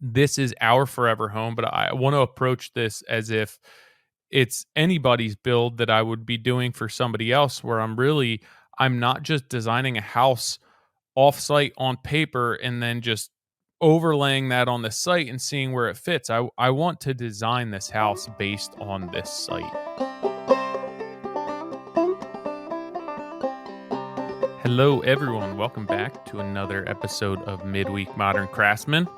this is our forever home, but I want to approach this as if it's anybody's build that I would be doing for somebody else, where I'm not just designing a house offsite on paper and then just overlaying that on the site and seeing where it fits. I want to design this house based on this site. Hello, everyone. Welcome back to another episode of Midweek Modern Craftsman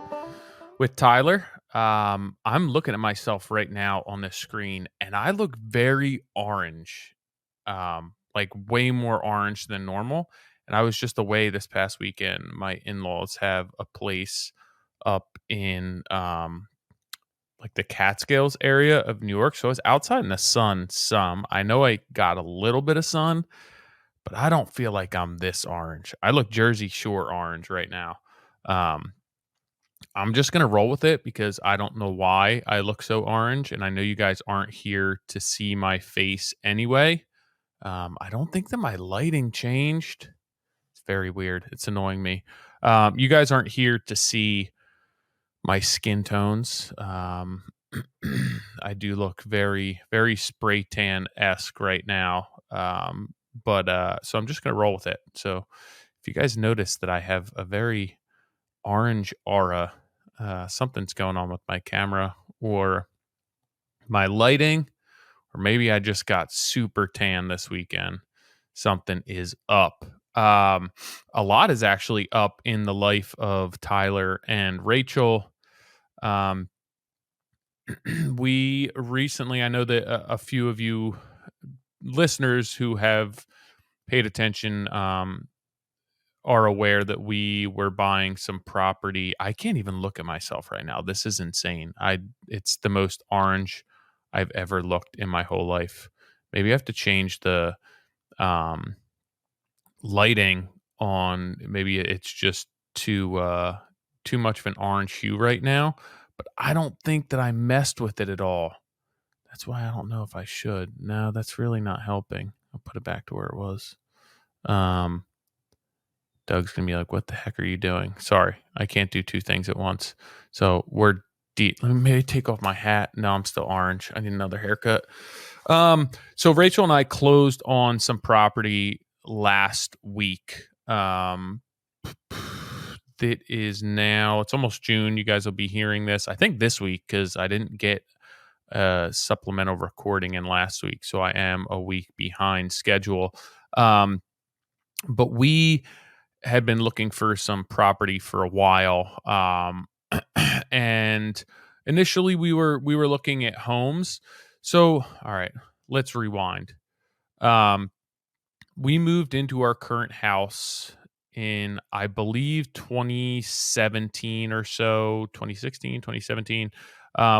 with Tyler. I'm looking at myself right now on the screen, and I look very orange, like way more orange than normal. And I was just away this past weekend. My in-laws have a place up in like the Catskills area of New York, so I was outside in the sun some. I know I got a little bit of sun, but I don't feel like I'm this orange. I look Jersey Shore orange right now. Um, I'm just gonna roll with it because I don't know why I look so orange, and I know you guys aren't here to see my face anyway. I don't think that my lighting changed. It's very weird. It's annoying me. You guys aren't here to see my skin tones. I do look very, very spray tan esque right now. But so I'm just gonna roll with it. So if you guys notice that I have a very orange aura, something's going on with my camera or my lighting, or maybe I just got super tan this weekend. Something is up. A lot is actually up in the life of Tyler and Rachel. Um, we recently, I know that a few of you listeners who have paid attention are aware that we were buying some property. I can't even look at myself right now. This is insane. It's the most orange I've ever looked in my whole life. Maybe I have to change the um lighting on. Maybe it's just too much of an orange hue right now, but I don't think that I messed with it at all. That's why I don't know if I should. No, that's really not helping. I'll put it back to where it was. Um Doug's gonna be like, "What the heck are you doing?" Sorry, I can't do two things at once. So we're deep. Let me maybe take off my hat. No, I'm still orange. I need another haircut. So Rachel and I closed on some property last week. It is now, it's almost June. You guys will be hearing this, I think, this week because I didn't get a supplemental recording in last week. So I am a week behind schedule. Um, but we had been looking for some property for a while. And initially we were looking at homes. So, all right, let's rewind. Um, we moved into our current house in, I believe, 2017 or so, 2016, 2017.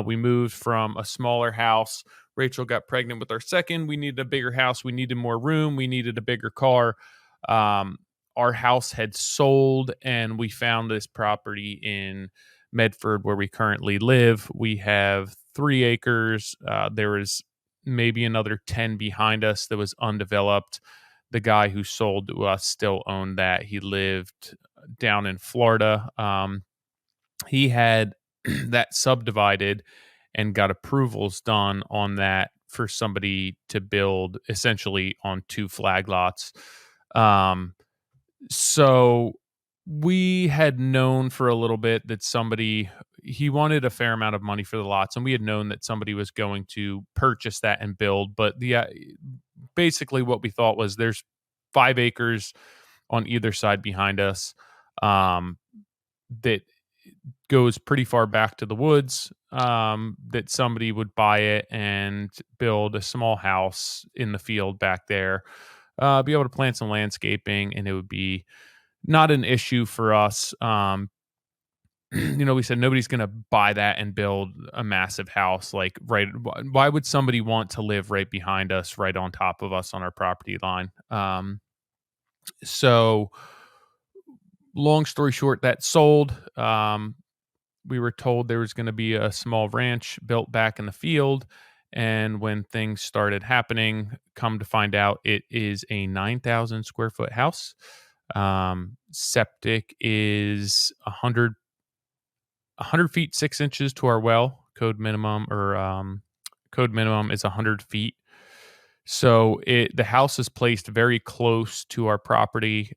We moved from a smaller house. Rachel got pregnant with our second. We needed a bigger house. We needed more room. We needed a bigger car. Um, our house had sold, and we found this property in Medford where we currently live. We have 3 acres. There was maybe another 10 behind us that was undeveloped. The guy who sold to us still owned that. He lived down in Florida. He had that subdivided and got approvals done on that for somebody to build essentially on 2 flag lots. Um, so we had known for a little bit that he wanted a fair amount of money for the lots, and we had known that somebody was going to purchase that and build. But basically what we thought was there's 5 acres on either side behind us, that goes pretty far back to the woods, that somebody would buy it and build a small house in the field back there, be able to plant some landscaping, and it would be not an issue for us. We said nobody's going to buy that and build a massive house. Like, right. Why would somebody want to live right behind us, right on top of us on our property line? So long story short, that sold. We were told there was going to be a small ranch built back in the field. And when things started happening, come to find out it is a 9,000 square foot house. Septic is 100 feet 6 inches to our well. Code minimum is 100 feet. So the house is placed very close to our property.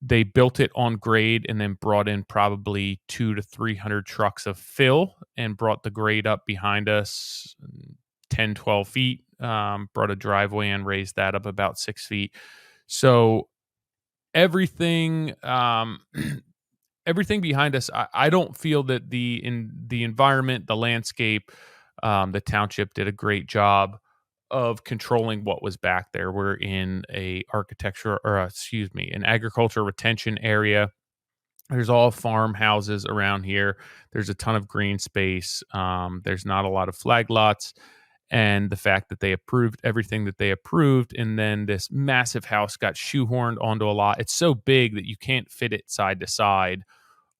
They built it on grade and then brought in probably 200 to 300 trucks of fill and brought the grade up behind us 10, 12 feet. Brought a driveway and raised that up about 6 feet. So everything, everything behind us, I don't feel that the environment, the landscape, the township did a great job of controlling what was back there. We're in an agriculture retention area. There's all farmhouses around here. There's a ton of green space. There's not a lot of flag lots. And the fact that they approved everything that they approved, and then this massive house got shoehorned onto a lot. It's so big that you can't fit it side to side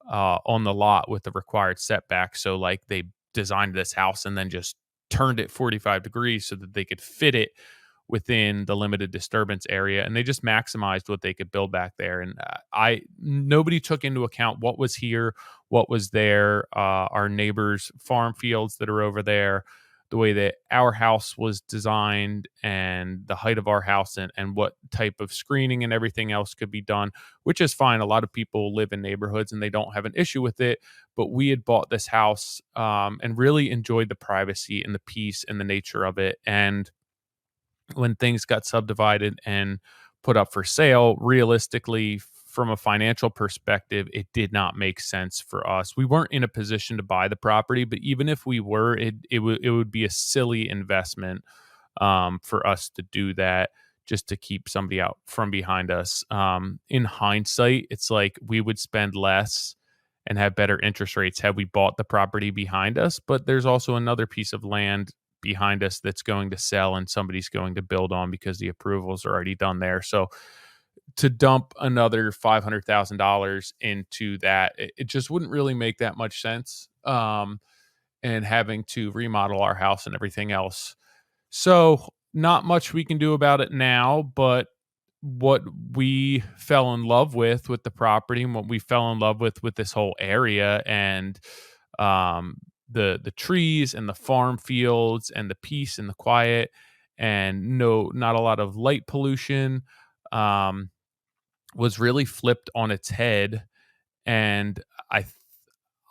on the lot with the required setback. So like they designed this house and then just turned it 45 degrees so that they could fit it within the limited disturbance area, and they just maximized what they could build back there. And I nobody took into account what was here, what was there, our neighbors' farm fields that are over there, the way that our house was designed, and the height of our house, and what type of screening and everything else could be done, which is fine. A lot of people live in neighborhoods and they don't have an issue with it. But we had bought this house and really enjoyed the privacy and the peace and the nature of it. And when things got subdivided and put up for sale, realistically, from a financial perspective, it did not make sense for us. We weren't in a position to buy the property, but even if we were, it would be a silly investment for us to do that just to keep somebody out from behind us. In hindsight, it's like we would spend less and have better interest rates had we bought the property behind us. But there's also another piece of land behind us that's going to sell and somebody's going to build on because the approvals are already done there. So to dump another $500,000 into that, it just wouldn't really make that much sense. And having to remodel our house and everything else. So not much we can do about it now, but what we fell in love with the property, and what we fell in love with this whole area, and the trees and the farm fields and the peace and the quiet, and not a lot of light pollution, um, was really flipped on its head. And I th-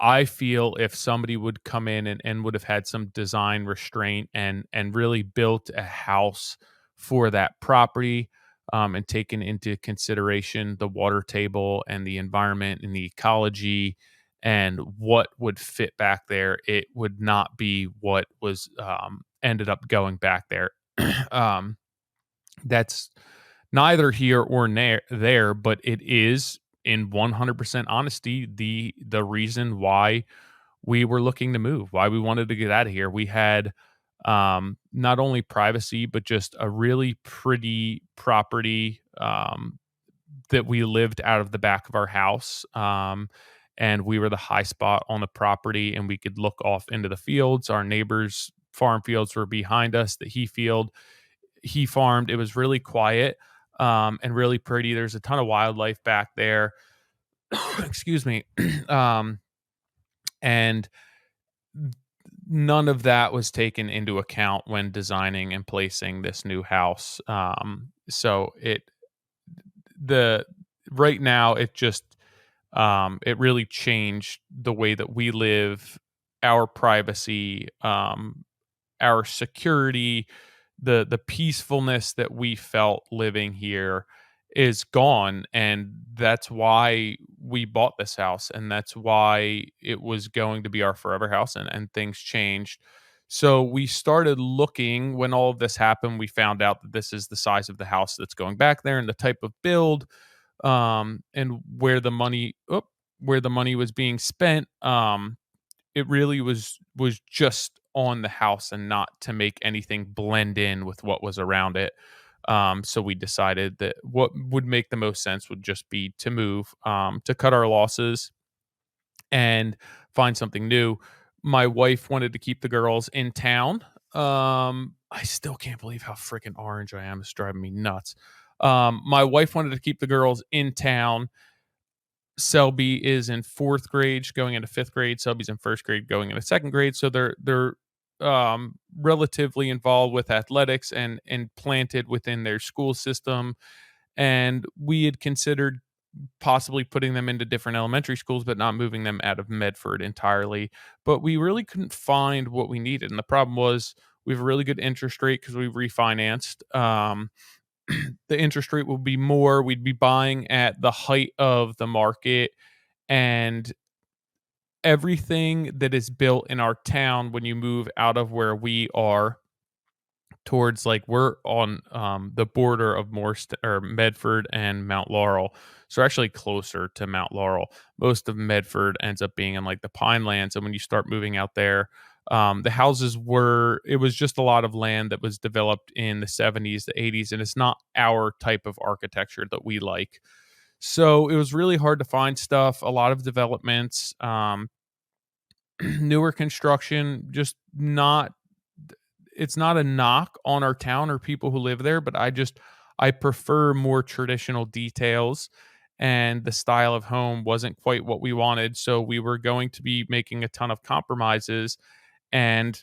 I feel if somebody would come in and would have had some design restraint and really built a house for that property, and taken into consideration the water table and the environment and the ecology and what would fit back there, it would not be what was ended up going back there. um, that's neither here or there, but it is, in 100% honesty, the reason why we were looking to move, why we wanted to get out of here. We had not only privacy, but just a really pretty property that we lived out of the back of our house. And we were the high spot on the property, and we could look off into the fields. Our neighbors' farm fields were behind us, that he farmed. It was really quiet and really pretty. There's a ton of wildlife back there. Excuse me. um, and none of that was taken into account when designing and placing this new house. So the right now it just it really changed the way that we live, our privacy, our security, the peacefulness that we felt living here is gone. And that's why we bought this house, and that's why it was going to be our forever house, and things changed. So we started looking. When all of this happened, we found out that this is the size of the house that's going back there, and the type of build, and where the money was being spent. It really was just on the house and not to make anything blend in with what was around it. So we decided that what would make the most sense would just be to move, to cut our losses and find something new. My wife wanted to keep the girls in town. I still can't believe how freaking orange I am. It's driving me nuts. My wife wanted to keep the girls in town, Selby is in 4th grade going into 5th grade. Selby's in 1st grade going into 2nd grade, so they're relatively involved with athletics and planted within their school system, and we had considered possibly putting them into different elementary schools, but not moving them out of Medford entirely. But we really couldn't find what we needed. And the problem was we have a really good interest rate because we refinanced. The interest rate will be more. We'd be buying at the height of the market. And everything that is built in our town, when you move out of where we are towards, like, we're on the border of Morst or Medford and Mount Laurel. So we're actually closer to Mount Laurel. Most of Medford ends up being in like the pine lands. And when you start moving out there, the houses were, it was just a lot of land that was developed in the 70s, the 80s, and it's not our type of architecture that we like. So it was really hard to find stuff, a lot of developments, newer construction, just not, it's not a knock on our town or people who live there, but I prefer more traditional details, and the style of home wasn't quite what we wanted, so we were going to be making a ton of compromises. And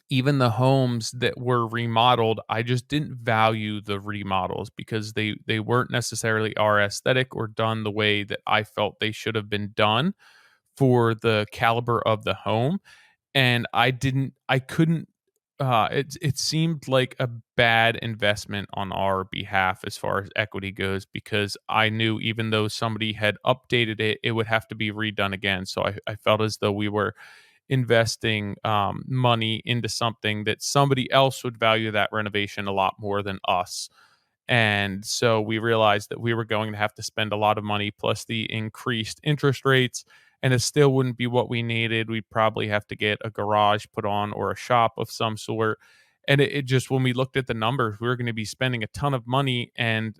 even the homes that were remodeled, I just didn't value the remodels because they weren't necessarily our aesthetic or done the way that I felt they should have been done for the caliber of the home. And I couldn't, it seemed like a bad investment on our behalf as far as equity goes, because I knew even though somebody had updated it, it would have to be redone again. So I felt as though we were investing money into something that somebody else would value that renovation a lot more than us. And so we realized that we were going to have to spend a lot of money plus the increased interest rates, and it still wouldn't be what we needed. We'd probably have to get a garage put on or a shop of some sort. And it just, when we looked at the numbers, we were going to be spending a ton of money, and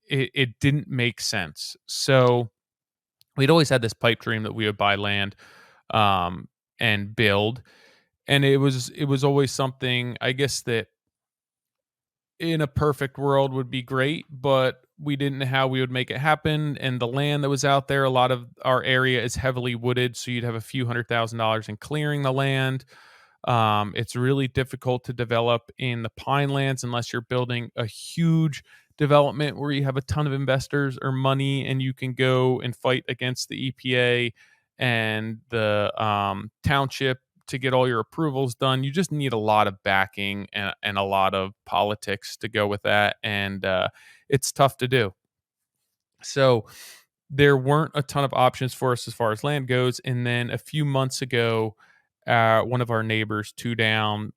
it didn't make sense. So we'd always had this pipe dream that we would buy land um, and build. And it was always something, I guess, that in a perfect world would be great, but we didn't know how we would make it happen. And the land that was out there, a lot of our area is heavily wooded, so you'd have a few $100,000 in clearing the land. It's really difficult to develop in the pine lands unless you're building a huge development where you have a ton of investors or money and you can go and fight against the EPA and the township to get all your approvals done. You just need a lot of backing and a lot of politics to go with that. And it's tough to do. So there weren't a ton of options for us as far as land goes. And then a few months ago, one of our neighbors, two down,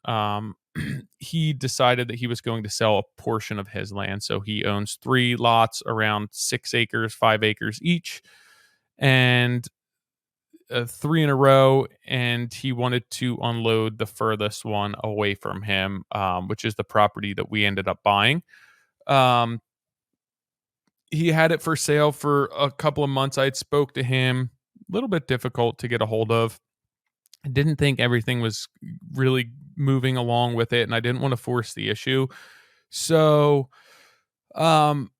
he decided that he was going to sell a portion of his land. So he owns three lots around 6 acres, 5 acres each, and three in a row. And he wanted to unload the furthest one away from him, which is the property that we ended up buying. Um, he had it for sale for a couple of months. I had spoke to him, a little bit difficult to get a hold of. I didn't think everything was really moving along with it, and I didn't want to force the issue. So, um,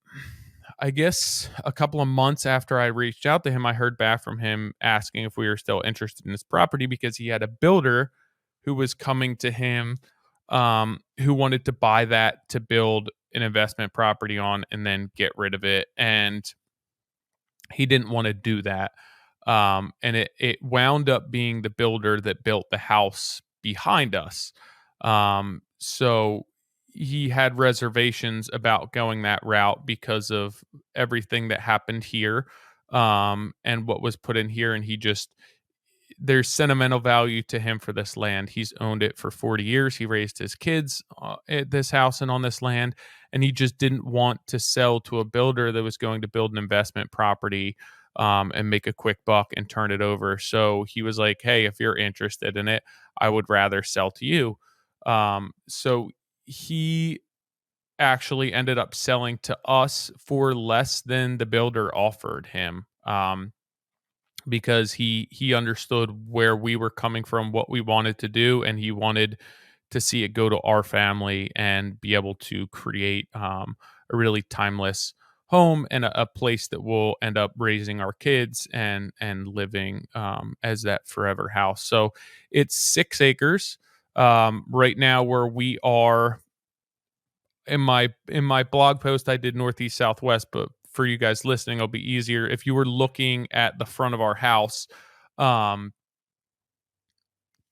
I guess a couple of months after I reached out to him, I heard back from him asking if we were still interested in this property because he had a builder who was coming to him, who wanted to buy that to build an investment property on and then get rid of it. And he didn't want to do that. And it wound up being the builder that built the house behind us. So he had reservations about going that route because of everything that happened here, and what was put in here. And he just, there's sentimental value to him for this land. He's owned it for 40 years. He raised his kids at this house and on this land, and he just didn't want to sell to a builder that was going to build an investment property, and make a quick buck and turn it over. So he was like, "Hey, if you're interested in it, I would rather sell to you." So he actually ended up selling to us for less than the builder offered him. Because he understood where we were coming from, what we wanted to do, and he wanted to see it go to our family and be able to create a really timeless home and a place that we'll end up raising our kids and living as that forever house. So it's 6 acres. Right now, where we are, in my blog post, I did northeast southwest, but for you guys listening, it'll be easier if you were looking at the front of our house. Um,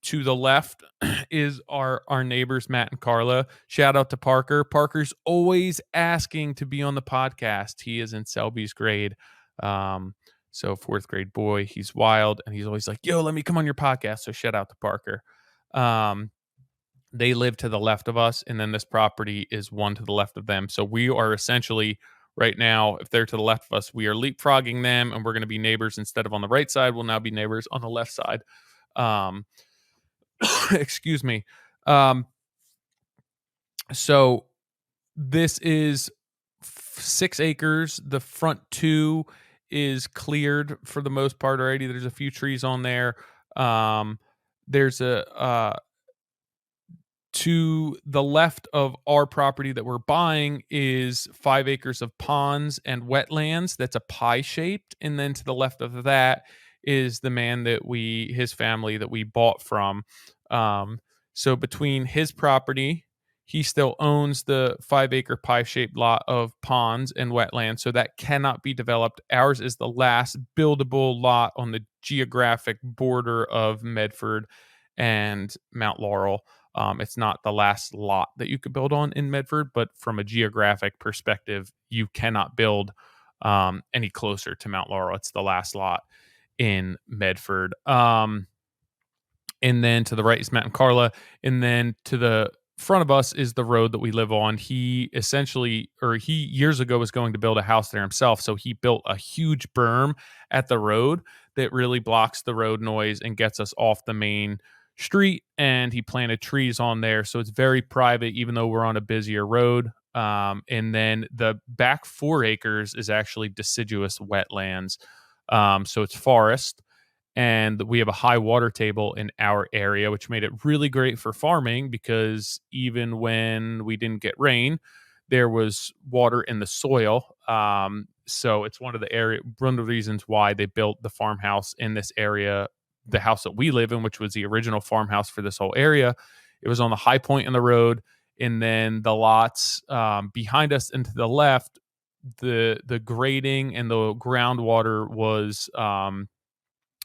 to the left is our neighbors Matt and Carla. Shout out to Parker. Parker's always asking to be on the podcast. He is in Selby's grade. Um, so fourth grade boy. He's wild and he's always like, "Yo, let me come on your podcast." So shout out to Parker. Um, they live to the left of us, and then this property is one to the left of them. So we are essentially right now, if they're to the left of us, we are leapfrogging them, and we're going to be neighbors instead of on the right side. We'll now be neighbors on the left side. Um, excuse me. Um, so this is 6 acres. The front two is cleared for the most part already. There's a few trees on there. There's a To the left of our property that we're buying is 5 acres of ponds and wetlands. That's a pie shaped. And then to the left of that is the man that his family that we bought from. So between his property, he still owns the 5 acre pie shaped lot of ponds and wetlands. So that cannot be developed. Ours is the last buildable lot on the geographic border of Medford and Mount Laurel. It's not the last lot that you could build on in Medford, but from a geographic perspective, you cannot build any closer to Mount Laurel. It's the last lot in Medford. And then to the right is Matt and Carla. And then to the front of us is the road that we live on. He years ago was going to build a house there himself. So he built a huge berm at the road that really blocks the road noise and gets us off the main street. And he planted trees on there. So it's very private, even though we're on a busier road. And then the back 4 acres is actually deciduous wetlands. So it's forest, and we have a high water table in our area, which made it really great for farming because even when we didn't get rain, there was water in the soil. So it's one of the reasons why they built the farmhouse in this area, the house that we live in, which was the original farmhouse for this whole area. It was on the high point in the road, and then the lots behind us and to the left, the grading and the groundwater was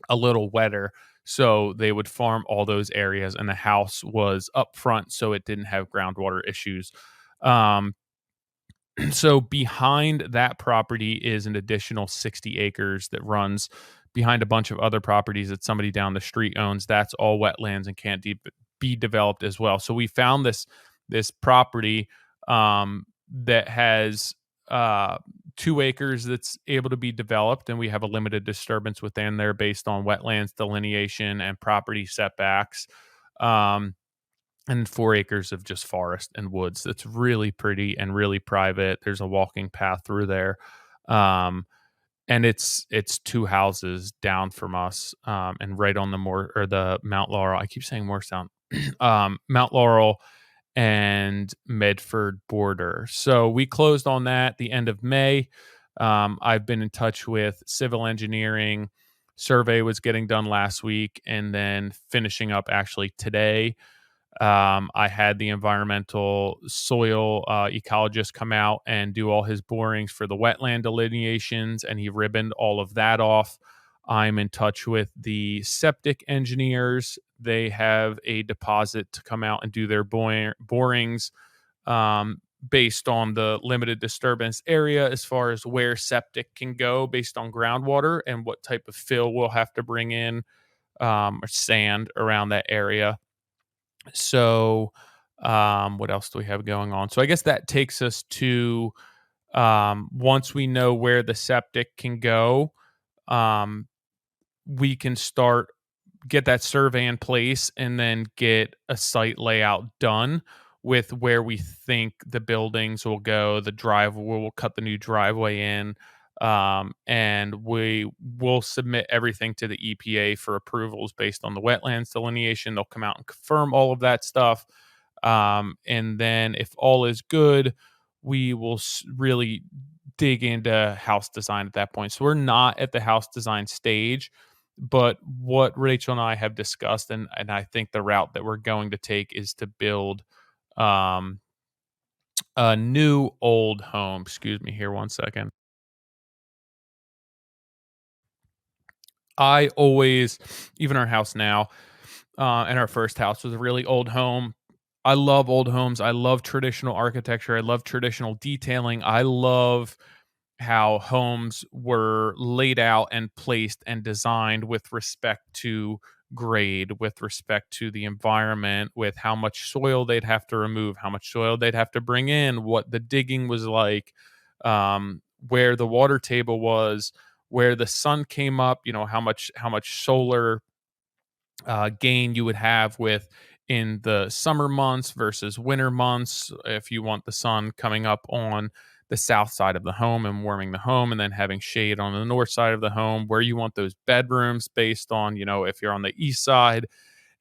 a little wetter. So they would farm all those areas, and the house was up front, so it didn't have groundwater issues. Um, so behind that property is an additional 60 acres that runs behind a bunch of other properties that somebody down the street owns. That's all wetlands and can't be developed as well. So we found this property that has 2 acres that's able to be developed, and we have a limited disturbance within there based on wetlands delineation and property setbacks. Um, and 4 acres of just forest and woods. That's really pretty and really private. There's a walking path through there. Um, and it's two houses down from us, and right on the Mount Laurel. I keep saying Morristown. Mount Laurel and Medford border. So we closed on that the end of May. I've been in touch with civil engineering. Survey was getting done last week and then finishing up actually today. I had the environmental soil ecologist come out and do all his borings for the wetland delineations, and he ribboned all of that off. I'm in touch with the septic engineers. They have a deposit to come out and do their borings based on the limited disturbance area as far as where septic can go based on groundwater and what type of fill we'll have to bring in, or sand around that area. So, what else do we have going on? So I guess that takes us to, once we know where the septic can go, um, we can get that survey in place and then get a site layout done with where we think the buildings will go. We'll cut the new driveway in, and we will submit everything to the EPA for approvals based on the wetlands delineation. They'll come out and confirm all of that stuff. And then if all is good, we will really dig into house design at that point. So we're not at the house design stage, but what Rachel and I have discussed, and I think the route that we're going to take is to build um, a new old home. Excuse me here one second. I always, even our house now, and our first house was a really old home. I love old homes. I love traditional architecture. I love traditional detailing. I love how homes were laid out and placed and designed with respect to grade, with respect to the environment, with how much soil they'd have to remove, how much soil they'd have to bring in, what the digging was like, where the water table was, where the sun came up, how much solar gain you would have with in the summer months versus winter months if you want the sun coming up on the south side of the home and warming the home and then having shade on the north side of the home, where you want those bedrooms based on, if you're on the east side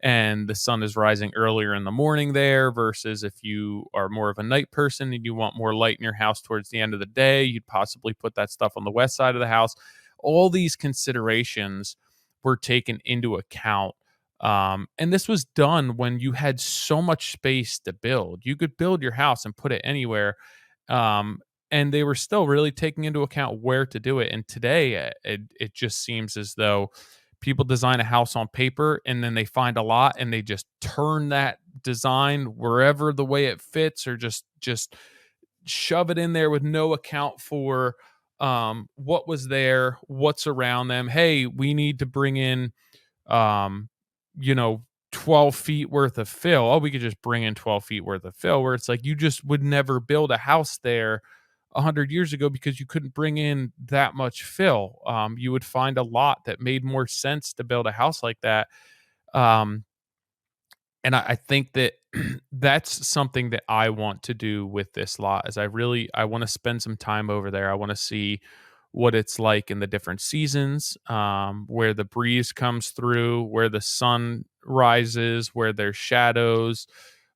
and the sun is rising earlier in the morning there versus if you are more of a night person and you want more light in your house towards the end of the day, you'd possibly put that stuff on the west side of the house. All these considerations were taken into account. And this was done when you had so much space to build. You could build your house and put it anywhere. Um, and they were still really taking into account where to do it. And today, it just seems as though people design a house on paper and then they find a lot and they just turn that design wherever the way it fits, or just shove it in there with no account for what was there, what's around them. Hey, we need to bring in um, you know, 12 feet worth of fill. Oh, we could just bring in 12 feet worth of fill, where it's like you just would never build a house there 100 years ago because you couldn't bring in that much fill. You would find a lot that made more sense to build a house like that. Um, and I think that that's something that I want to do with this lot. Is I want to spend some time over there. I want to see what it's like in the different seasons, where the breeze comes through, where the sun rises, where there's shadows,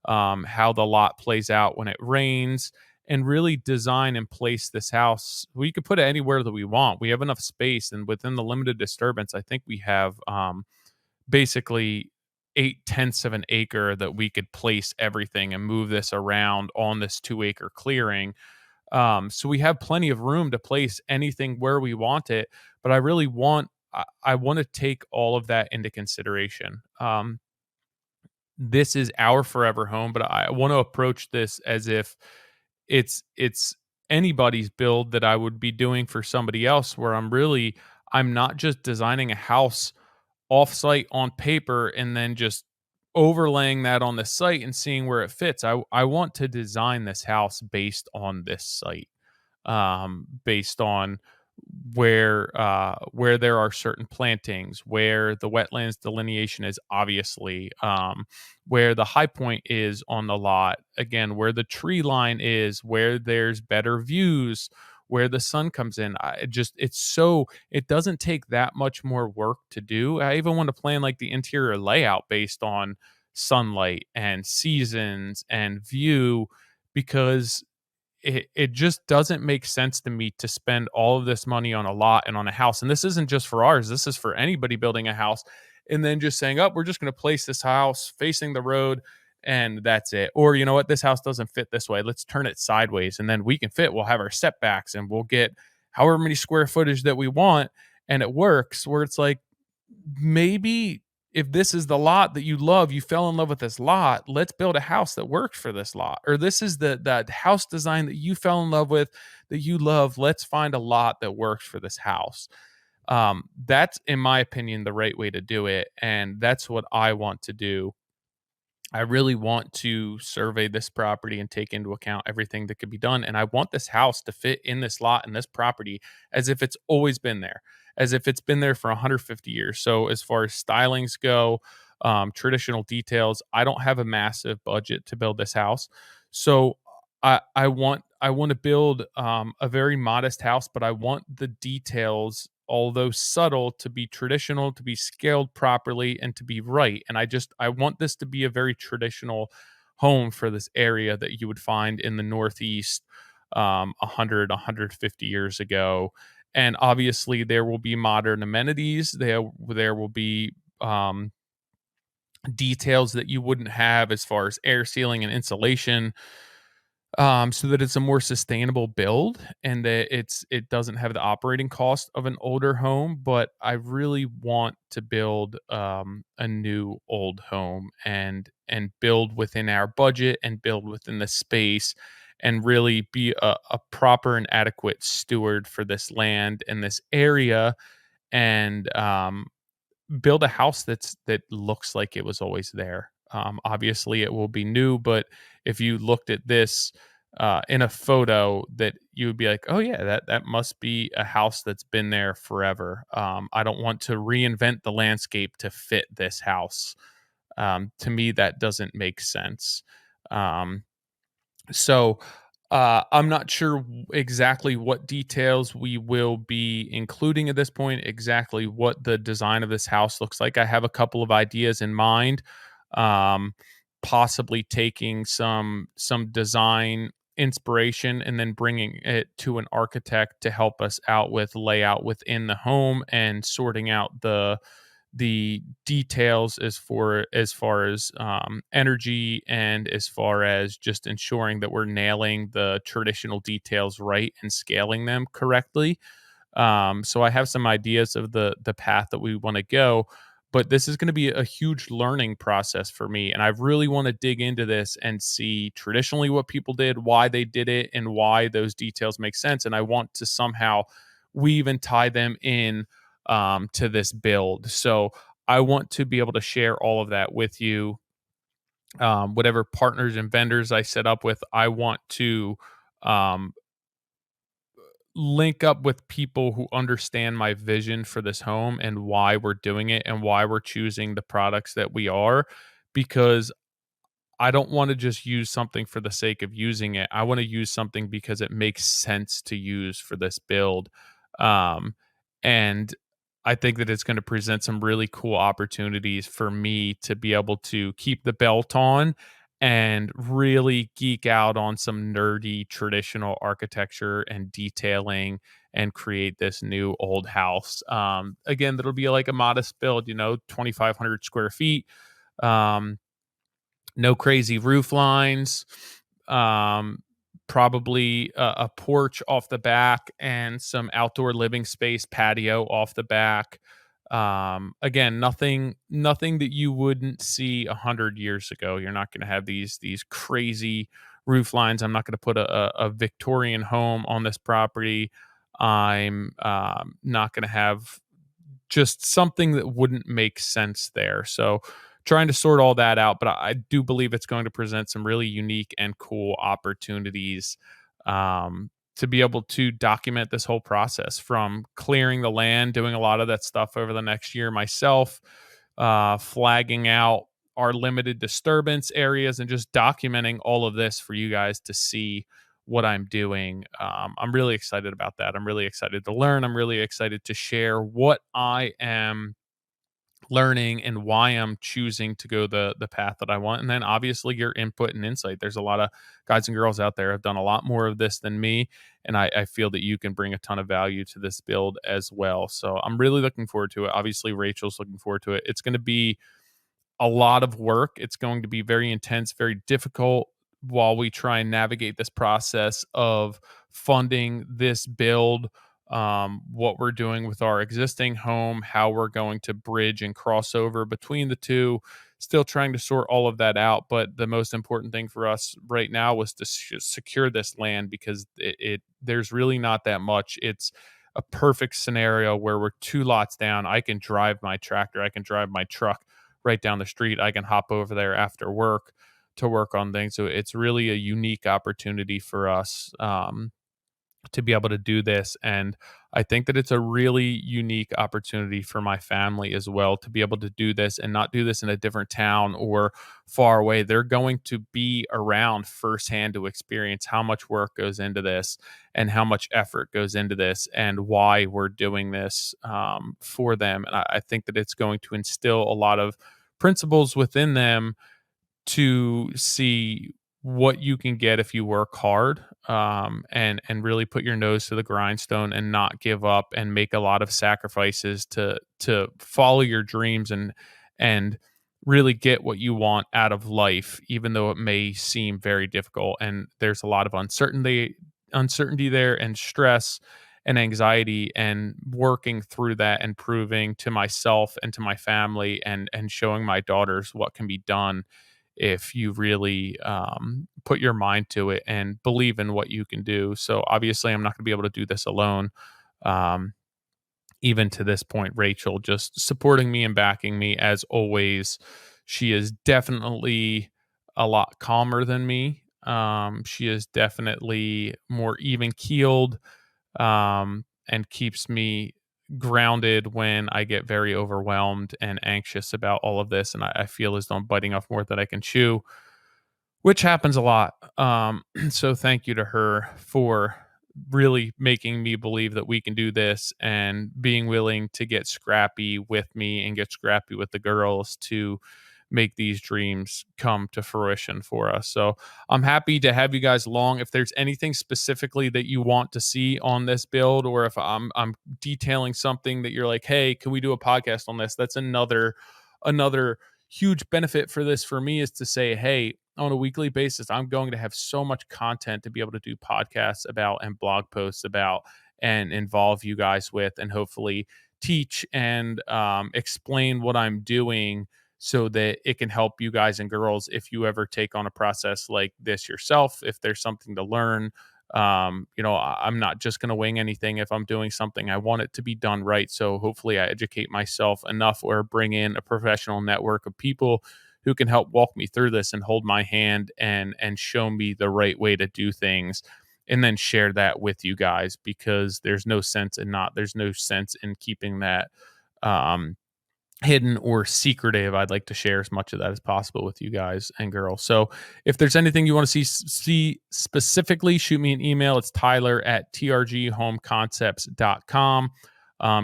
how the lot plays out when it rains, and really design and place this house. We could put it anywhere that we want. We have enough space, and within the limited disturbance, I think we have basically 8/10 of an acre that we could place everything and move this around on this 2 acre clearing. So we have plenty of room to place anything where we want it, but I want to take all of that into consideration. This is our forever home, but I want to approach this as if it's anybody's build that I would be doing for somebody else, where I'm not just designing a house offsite on paper and then just overlaying that on the site and seeing where it fits. I want to design this house based on this site, based on where there are certain plantings, where the wetlands delineation is obviously, where the high point is on the lot, again, where the tree line is, where there's better views, where the sun comes in. It doesn't take that much more work to do. I even want to plan like the interior layout based on sunlight and seasons and view, because it just doesn't make sense to me to spend all of this money on a lot and on a house. And this isn't just for ours. This is for anybody building a house and then just saying, "Oh, we're just going to place this house facing the road and that's it." Or, you know what, this house doesn't fit this way. Let's turn it sideways and then we can fit. We'll have our setbacks and we'll get however many square footage that we want and it works. Where it's like, maybe if this is the lot that you love, you fell in love with this lot, let's build a house that works for this lot. Or this is the house design that you fell in love with, that you love, let's find a lot that works for this house. That's, in my opinion, the right way to do it, and that's what I want to do. I really want to survey this property and take into account everything that could be done. And I want this house to fit in this lot and this property as if it's always been there, as if it's been there for 150 years. So, as far as stylings go, traditional details, I don't have a massive budget to build this house. So, I want to build a very modest house, but I want the details, although subtle, to be traditional, to be scaled properly, and to be right. And I want this to be a very traditional home for this area that you would find in the Northeast. 150 years ago. And obviously, there will be modern amenities. There will be details that you wouldn't have as far as air sealing and insulation, so that it's a more sustainable build and that it doesn't have the operating cost of an older home. But I really want to build a new old home and build within our budget and build within the space and really be a proper and adequate steward for this land and this area, and build a house that looks like it was always there. Obviously, it will be new, but if you looked at this in a photo, that you would be like, "Oh yeah, that must be a house that's been there forever." I don't want to reinvent the landscape to fit this house. To me, that doesn't make sense. Um, so, I'm not sure exactly what details we will be including at this point, exactly what the design of this house looks like. I have a couple of ideas in mind, um, possibly taking some design inspiration and then bringing it to an architect to help us out with layout within the home and sorting out the details as far as energy, and as far as just ensuring that we're nailing the traditional details right and scaling them correctly. So I have some ideas of the path that we want to go, but this is going to be a huge learning process for me, and I really want to dig into this and see traditionally what people did, why they did it, and why those details make sense. And I want to somehow weave and tie them in to this build. So I want to be able to share all of that with you. Whatever partners and vendors I set up with, I want to um, link up with people who understand my vision for this home and why we're doing it and why we're choosing the products that we are, because I don't want to just use something for the sake of using it. I want to use something because it makes sense to use for this build. Um, and I think that it's going to present some really cool opportunities for me to be able to keep the belt on and really geek out on some nerdy traditional architecture and detailing and create this new old house. Again, that'll be like a modest build, 2,500 square feet. Um, no crazy roof lines, um, probably a porch off the back and some outdoor living space patio off the back. Again, nothing that you wouldn't see 100 years ago. You're not going to have these crazy roof lines. I'm not going to put a Victorian home on this property. I'm not going to have just something that wouldn't make sense there. So trying to sort all that out, but I do believe it's going to present some really unique and cool opportunities, to be able to document this whole process from clearing the land, doing a lot of that stuff over the next year myself, flagging out our limited disturbance areas, and just documenting all of this for you guys to see what I'm doing. I'm really excited about that. I'm really excited to learn. I'm really excited to share what I am learning and why I'm choosing to go the path that I want. And then obviously your input and insight. There's a lot of guys and girls out there have done a lot more of this than me. And I feel that you can bring a ton of value to this build as well. So I'm really looking forward to it. Obviously, Rachel's looking forward to it. It's going to be a lot of work. It's going to be very intense, very difficult while we try and navigate this process of funding this build, what we're doing with our existing home, how we're going to bridge and cross over between the two. Still trying to sort all of that out. But the most important thing for us right now was to secure this land, because there's really not that much. It's a perfect scenario where we're two lots down. I can drive my tractor, I can drive my truck right down the street. I can hop over there after work to work on things. So it's really a unique opportunity for us, to be able to do this. And I think that it's a really unique opportunity for my family as well to be able to do this and not do this in a different town or far away. They're going to be around firsthand to experience how much work goes into this and how much effort goes into this and why we're doing this, for them. And I think that it's going to instill a lot of principles within them to see what you can get if you work hard, and really put your nose to the grindstone and not give up and make a lot of sacrifices to follow your dreams and really get what you want out of life, even though it may seem very difficult. And there's a lot of uncertainty there, and stress and anxiety, and working through that and proving to myself and to my family and showing my daughters what can be done if you really put your mind to it and believe in what you can do. So obviously, I'm not going to be able to do this alone. Um, Even to this point, Rachel just supporting me and backing me as always. She is definitely a lot calmer than me. She is definitely more even keeled, and keeps me grounded when I get very overwhelmed and anxious about all of this. And I feel as though I'm biting off more than I can chew, which happens a lot. So thank you to her for really making me believe that we can do this and being willing to get scrappy with me and get scrappy with the girls to make these dreams come to fruition for us. So I'm happy to have you guys along. If there's anything specifically that you want to see on this build, or if I'm detailing something that you're like, hey, can we do a podcast on this? That's another huge benefit for this for me, is to say, hey, on a weekly basis, I'm going to have so much content to be able to do podcasts about and blog posts about and involve you guys with, and hopefully teach and explain what I'm doing so that it can help you guys and girls if you ever take on a process like this yourself. If there's something to learn, I'm not just going to wing anything. If I'm doing something, I want it to be done right. So hopefully I educate myself enough or bring in a professional network of people who can help walk me through this and hold my hand and show me the right way to do things, and then share that with you guys, because there's no sense in keeping that um hidden or secretive. I'd like to share as much of that as possible with you guys and girls. So if there's anything you want to see specifically, shoot me an email. It's tyler@trghomeconcepts.com.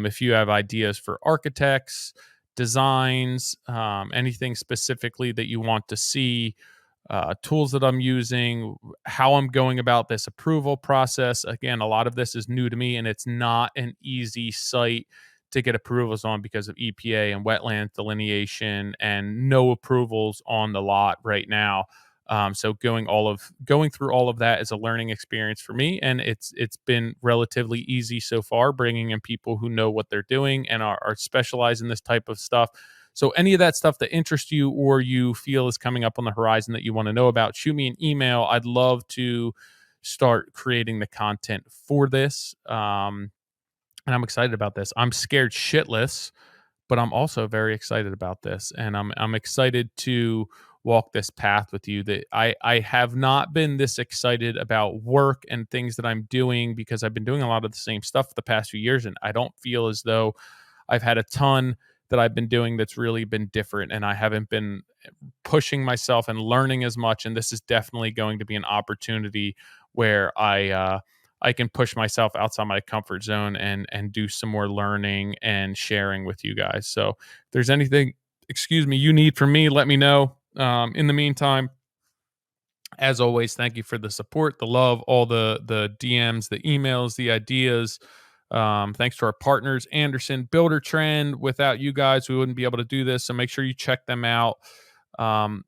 If you have ideas for architects, designs, anything specifically that you want to see, tools that I'm using, how I'm going about this approval process. Again, a lot of this is new to me, and it's not an easy site to get approvals on because of EPA and wetland delineation, and no approvals on the lot right now. So going through all of that is a learning experience for me, and it's been relatively easy so far, bringing in people who know what they're doing and are specialized in this type of stuff. So any of that stuff that interests you or you feel is coming up on the horizon that you want to know about, shoot me an email. I'd love to start creating the content for this. And I'm excited about this. I'm scared shitless, but I'm also very excited about this, and I'm excited to walk this path with you. That I have not been this excited about work and things that I'm doing, because I've been doing a lot of the same stuff the past few years, and I don't feel as though I've had a ton that I've been doing that's really been different, and I haven't been pushing myself and learning as much. And this is definitely going to be an opportunity where I can push myself outside my comfort zone and do some more learning and sharing with you guys. So if there's anything, you need from me, let me know. In the meantime, as always, thank you for the support, the love, all the DMs, the emails, the ideas. Thanks to our partners, Anderson, Builder Trend. Without you guys, we wouldn't be able to do this. So make sure you check them out,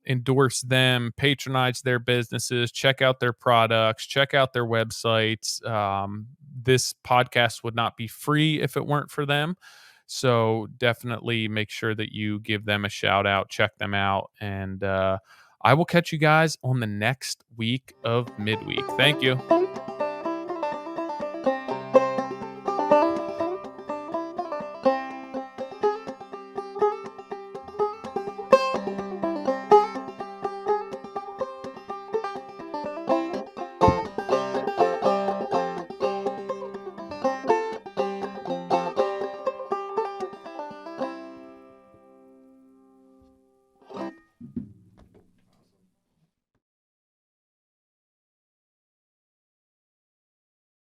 endorse them, patronize their businesses, check out their products, check out their websites. This podcast would not be free if it weren't for them. So definitely make sure that you give them a shout out, check them out, and I will catch you guys on the next week of Midweek. Thank you.